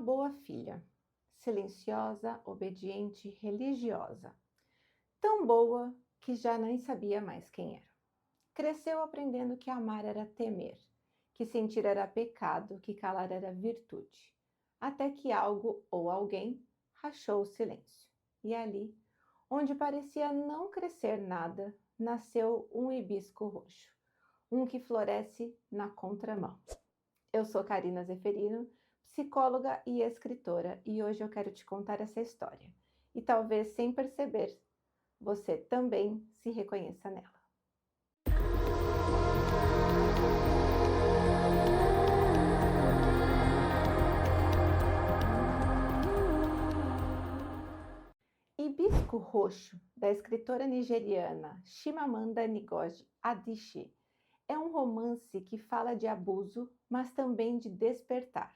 boa filha, silenciosa, obediente, religiosa. Tão boa que já nem sabia mais quem era. Cresceu aprendendo que amar era temer, que sentir era pecado, que calar era virtude. Até que algo ou alguém rachou o silêncio. E ali, onde parecia não crescer nada, nasceu um hibisco roxo, um que floresce na contramão. Eu sou Karina Zeferino, psicóloga e escritora, e hoje eu quero te contar essa história. E talvez sem perceber, você também se reconheça nela. Hibisco Roxo, da escritora nigeriana Chimamanda Ngozi Adichie, é um romance que fala de abuso, mas também de despertar.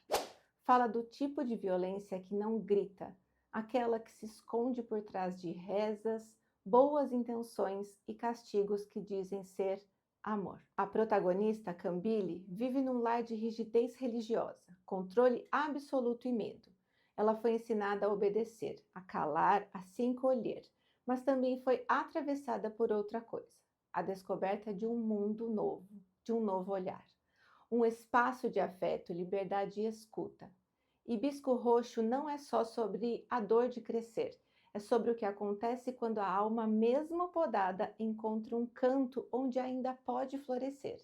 Fala do tipo de violência que não grita, aquela que se esconde por trás de rezas, boas intenções e castigos que dizem ser amor. A protagonista, Cambile, vive num lar de rigidez religiosa, controle absoluto e medo. Ela foi ensinada a obedecer, a calar, a se encolher, mas também foi atravessada por outra coisa, a descoberta de um mundo novo, de um novo olhar. Um espaço de afeto, liberdade e escuta. Hibisco Roxo não é só sobre a dor de crescer, é sobre o que acontece quando a alma, mesmo podada, encontra um canto onde ainda pode florescer.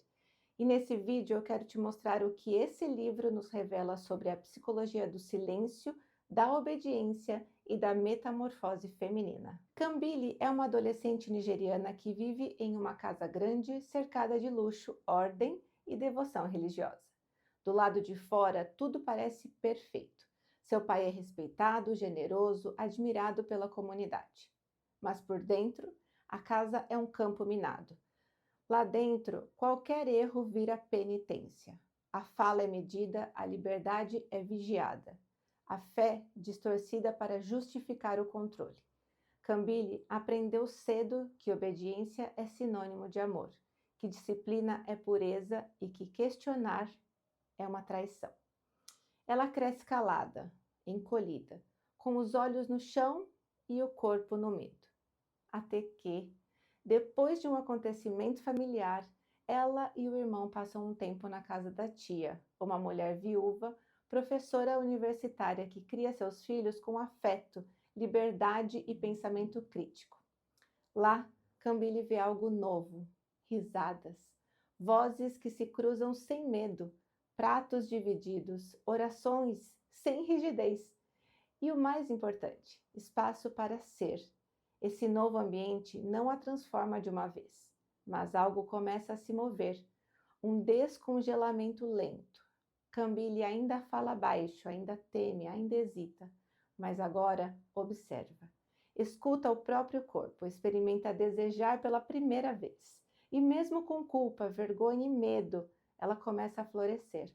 E nesse vídeo eu quero te mostrar o que esse livro nos revela sobre a psicologia do silêncio, da obediência e da metamorfose feminina. Cambile é uma adolescente nigeriana que vive em uma casa grande, cercada de luxo, ordem e devoção religiosa. Do lado de fora, tudo parece perfeito. Seu pai é respeitado, generoso, admirado pela comunidade. Mas por dentro, a casa é um campo minado. Lá dentro, qualquer erro vira penitência. A fala é medida, a liberdade é vigiada. A fé distorcida para justificar o controle. Cambile aprendeu cedo que obediência é sinônimo de amor, que disciplina é pureza e que questionar é uma traição. Ela cresce calada, encolhida, com os olhos no chão e o corpo no medo. Até que, depois de um acontecimento familiar, ela e o irmão passam um tempo na casa da tia, uma mulher viúva, professora universitária que cria seus filhos com afeto, liberdade e pensamento crítico. Lá, Cambile vê algo novo, risadas, vozes que se cruzam sem medo, pratos divididos, orações sem rigidez. E o mais importante, espaço para ser. Esse novo ambiente não a transforma de uma vez, mas algo começa a se mover, um descongelamento lento. Cambile ainda fala baixo, ainda teme, ainda hesita, mas agora observa. Escuta o próprio corpo, experimenta desejar pela primeira vez. E mesmo com culpa, vergonha e medo, ela começa a florescer,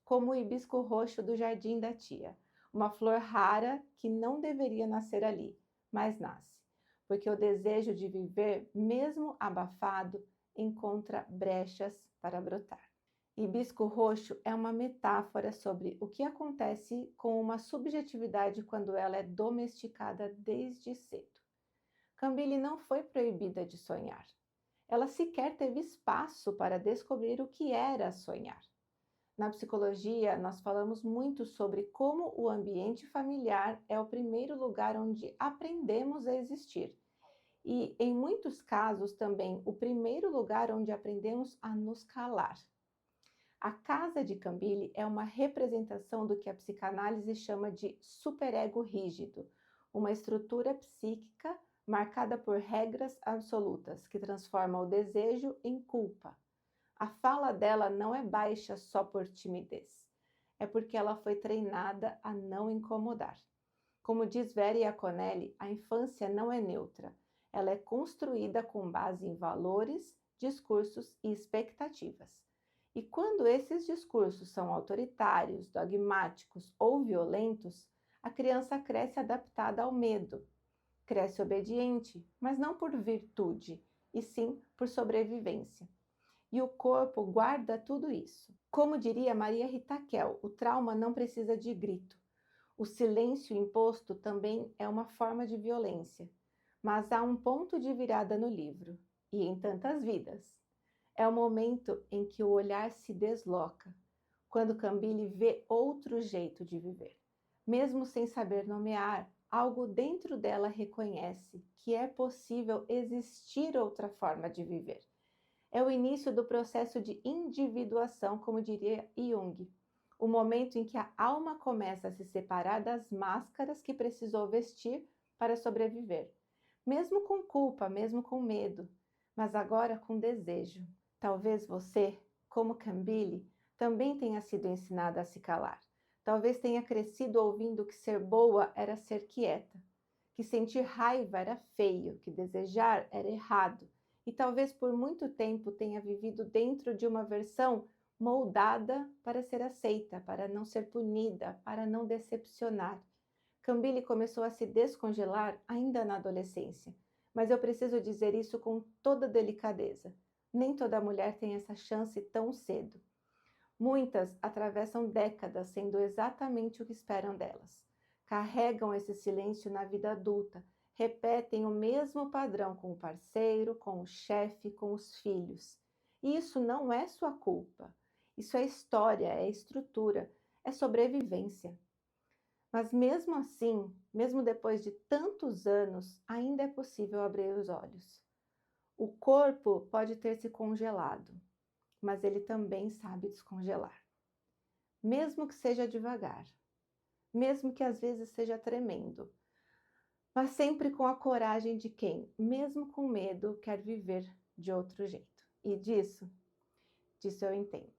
como o hibisco roxo do jardim da tia, uma flor rara que não deveria nascer ali, mas nasce, porque o desejo de viver, mesmo abafado, encontra brechas para brotar. Hibisco roxo é uma metáfora sobre o que acontece com uma subjetividade quando ela é domesticada desde cedo. Cambile não foi proibida de sonhar. Ela sequer teve espaço para descobrir o que era sonhar. Na psicologia, nós falamos muito sobre como o ambiente familiar é o primeiro lugar onde aprendemos a existir. E, em muitos casos, também o primeiro lugar onde aprendemos a nos calar. A casa de Cambile é uma representação do que a psicanálise chama de superego rígido, uma estrutura psíquica marcada por regras absolutas que transforma o desejo em culpa. A fala dela não é baixa só por timidez, é porque ela foi treinada a não incomodar. Como diz Vera Iaconelli, a infância não é neutra, ela é construída com base em valores, discursos e expectativas. E quando esses discursos são autoritários, dogmáticos ou violentos, a criança cresce adaptada ao medo. Cresce obediente, mas não por virtude, e sim por sobrevivência. E o corpo guarda tudo isso. Como diria Maria Rita Kell, o trauma não precisa de grito. O silêncio imposto também é uma forma de violência, mas há um ponto de virada no livro, e em tantas vidas. É o momento em que o olhar se desloca, quando Cambile vê outro jeito de viver. Mesmo sem saber nomear, algo dentro dela reconhece que é possível existir outra forma de viver. É o início do processo de individuação, como diria Jung, o momento em que a alma começa a se separar das máscaras que precisou vestir para sobreviver, mesmo com culpa, mesmo com medo, mas agora com desejo. Talvez você, como Cambile, também tenha sido ensinada a se calar. Talvez tenha crescido ouvindo que ser boa era ser quieta, que sentir raiva era feio, que desejar era errado, e talvez por muito tempo tenha vivido dentro de uma versão moldada para ser aceita, para não ser punida, para não decepcionar. Cambile começou a se descongelar ainda na adolescência, mas eu preciso dizer isso com toda delicadeza. Nem toda mulher tem essa chance tão cedo. Muitas atravessam décadas sendo exatamente o que esperam delas. Carregam esse silêncio na vida adulta, repetem o mesmo padrão com o parceiro, com o chefe, com os filhos. E isso não é sua culpa. Isso é história, é estrutura, é sobrevivência. Mas mesmo assim, mesmo depois de tantos anos, ainda é possível abrir os olhos. O corpo pode ter se congelado, mas ele também sabe descongelar. Mesmo que seja devagar, mesmo que às vezes seja tremendo, mas sempre com a coragem de quem, mesmo com medo, quer viver de outro jeito. E disso eu entendo.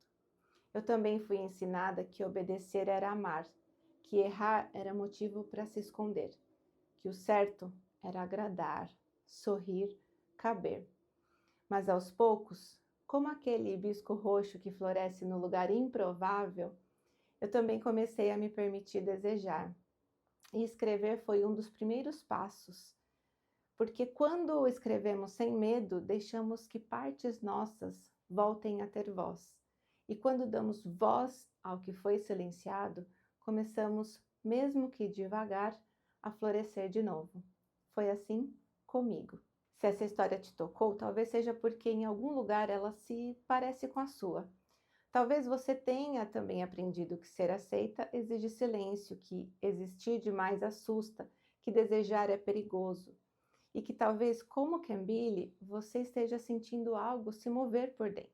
Eu também fui ensinada que obedecer era amar, que errar era motivo para se esconder, que o certo era agradar, sorrir, caber. Mas aos poucos, como aquele hibisco roxo que floresce no lugar improvável, eu também comecei a me permitir desejar. E escrever foi um dos primeiros passos, porque quando escrevemos sem medo, deixamos que partes nossas voltem a ter voz. E quando damos voz ao que foi silenciado, começamos, mesmo que devagar, a florescer de novo. Foi assim comigo. Se essa história te tocou, talvez seja porque em algum lugar ela se parece com a sua. Talvez você tenha também aprendido que ser aceita exige silêncio, que existir demais assusta, que desejar é perigoso. E que talvez, como Cambile, você esteja sentindo algo se mover por dentro.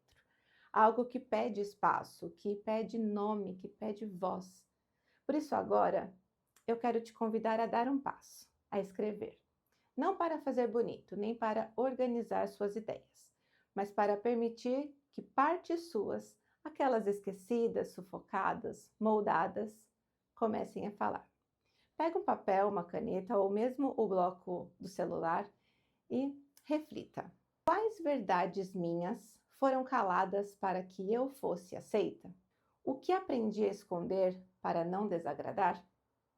Algo que pede espaço, que pede nome, que pede voz. Por isso agora, eu quero te convidar a dar um passo, a escrever. Não para fazer bonito, nem para organizar suas ideias, mas para permitir que partes suas, aquelas esquecidas, sufocadas, moldadas, comecem a falar. Pega um papel, uma caneta ou mesmo o bloco do celular e reflita. Quais verdades minhas foram caladas para que eu fosse aceita? O que aprendi a esconder para não desagradar?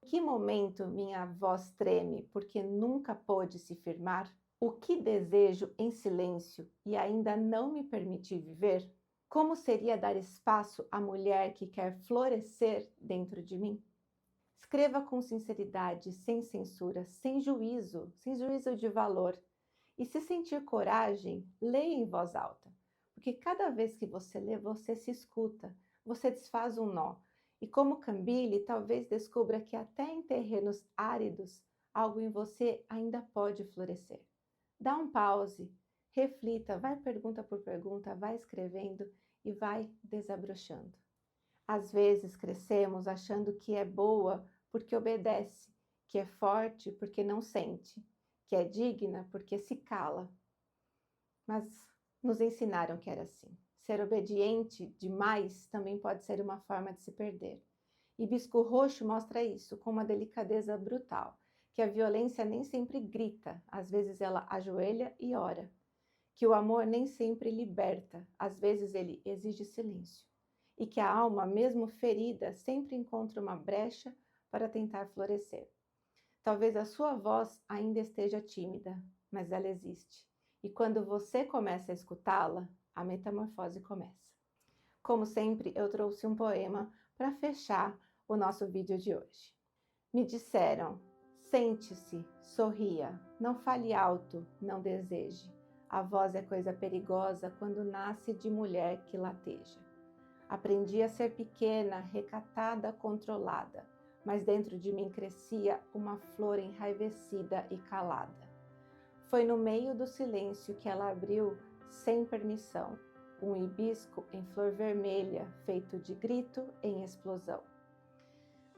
Em que momento minha voz treme porque nunca pôde se firmar? O que desejo em silêncio e ainda não me permiti viver? Como seria dar espaço à mulher que quer florescer dentro de mim? Escreva com sinceridade, sem censura, sem juízo de valor. E se sentir coragem, leia em voz alta, porque cada vez que você lê, você se escuta, você desfaz um nó. E como Cambile, talvez descubra que até em terrenos áridos, algo em você ainda pode florescer. Dá um pause, reflita, vai pergunta por pergunta, vai escrevendo e vai desabrochando. Às vezes crescemos achando que é boa porque obedece, que é forte porque não sente, que é digna porque se cala. Mas nos ensinaram que era assim. Ser obediente demais também pode ser uma forma de se perder. Hibisco Roxo mostra isso com uma delicadeza brutal, que a violência nem sempre grita, às vezes ela ajoelha e ora, que o amor nem sempre liberta, às vezes ele exige silêncio, e que a alma, mesmo ferida, sempre encontra uma brecha para tentar florescer. Talvez a sua voz ainda esteja tímida, mas ela existe. E quando você começa a escutá-la, a metamorfose começa. Como sempre, eu trouxe um poema para fechar o nosso vídeo de hoje. Me disseram: sente-se, sorria, não fale alto, não deseje. A voz é coisa perigosa quando nasce de mulher que lateja. Aprendi a ser pequena, recatada, controlada, mas dentro de mim crescia uma flor enraivecida e calada. Foi no meio do silêncio que ela abriu, sem permissão, um hibisco em flor vermelha, feito de grito em explosão.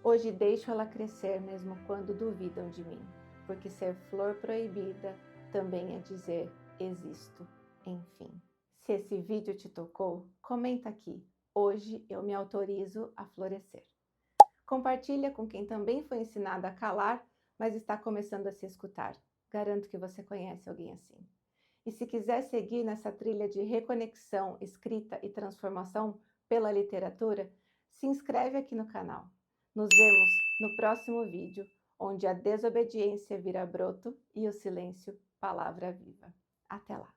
Hoje deixo ela crescer mesmo quando duvidam de mim, porque ser flor proibida também é dizer existo, enfim. Se esse vídeo te tocou, comenta aqui. Hoje eu me autorizo a florescer. Compartilha com quem também foi ensinado a calar, mas está começando a se escutar. Garanto que você conhece alguém assim. E se quiser seguir nessa trilha de reconexão, escrita e transformação pela literatura, se inscreve aqui no canal. Nos vemos no próximo vídeo, onde a desobediência vira broto e o silêncio palavra viva. Até lá!